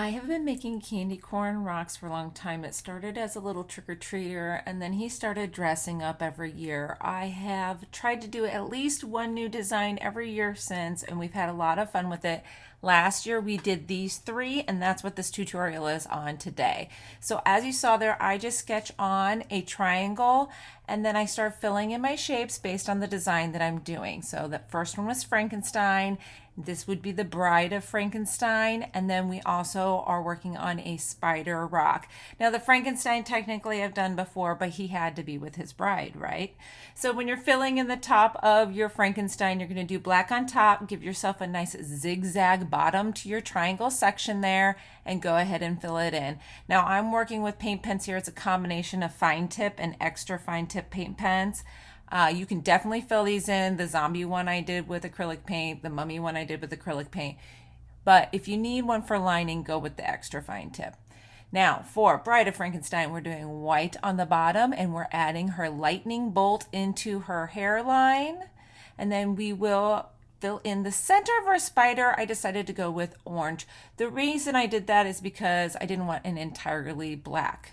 I have been making candy corn rocks for a long time. It started as a little trick-or-treater and then he started dressing up every year. I have tried to do at least one new design every year since, and we've had a lot of fun with it. Last year we did these three, and that's what this tutorial is on today. So as you saw there, I just sketch on a triangle and then I start filling in my shapes based on the design that I'm doing. So the first one was Frankenstein. This would be the Bride of Frankenstein, and then we also are working on a spider rock. Now the Frankenstein technically I've done before, but he had to be with his bride, right? So when you're filling in the top of your Frankenstein, you're going to do black on top, give yourself a nice zigzag bottom to your triangle section there, and go ahead and fill it in. Now I'm working with paint pens here. It's a combination of fine tip and extra fine tip paint pens. You can definitely fill these in. The zombie one I did with acrylic paint, the mummy one I did with acrylic paint. But if you need one for lining, go with the extra fine tip. Now, for Bride of Frankenstein, we're doing white on the bottom and we're adding her lightning bolt into her hairline. And then we will fill in the center of our spider. I decided to go with orange. The reason I did that is because I didn't want an entirely black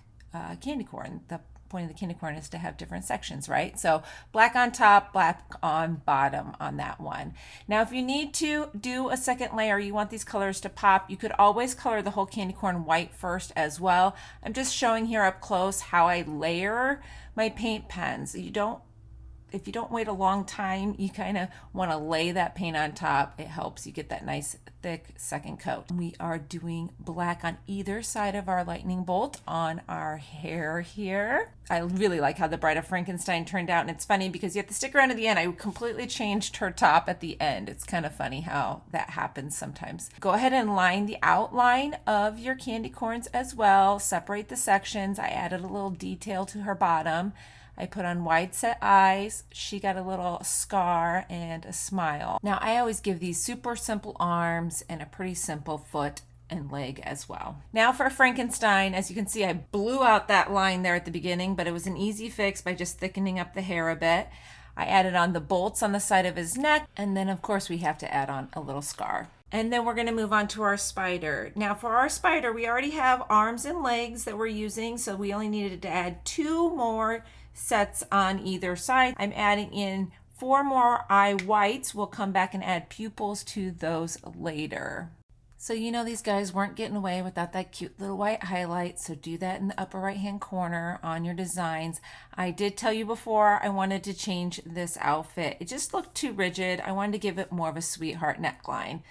candy corn. The point of the candy corn is to have different sections, right? So black on top, black on bottom on that one. Now, if you need to do a second layer, you want these colors to pop, you could always color the whole candy corn white first as well. I'm just showing here up close how I layer my paint pens. If you don't wait a long time, you kind of want to lay that paint on top. It helps you get that nice thick second coat. We are doing black on either side of our lightning bolt on our hair here. I really like how the Bride of Frankenstein turned out, and it's funny because you have to stick around to the end. I completely changed her top at the end. It's kind of funny how that happens sometimes. Go ahead and line the outline of your candy corns as well. Separate the sections. I added a little detail to her bottom. I put on wide set eyes. She got a little scar and a smile. Now I always give these super simple arms and a pretty simple foot and leg as well. Now for Frankenstein, as you can see, I blew out that line there at the beginning, but it was an easy fix by just thickening up the hair a bit. I added on the bolts on the side of his neck, and then of course we have to add on a little scar. And then we're going to move on to our spider. Now for our spider, we already have arms and legs that we're using, so we only needed to add 2 more sets on either side. I'm adding in 4 more eye whites. We'll come back and add pupils to those later. So you know these guys weren't getting away without that cute little white highlight, so do that in the upper right hand corner on your designs. I did tell you before I wanted to change this outfit. It just looked too rigid. I wanted to give it more of a sweetheart neckline.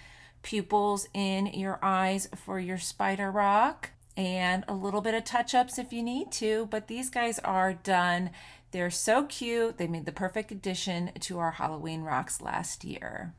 Pupils in your eyes for your spider rock, and a little bit of touch-ups if you need to, but these guys are done. They're so cute. They made the perfect addition to our Halloween rocks last year.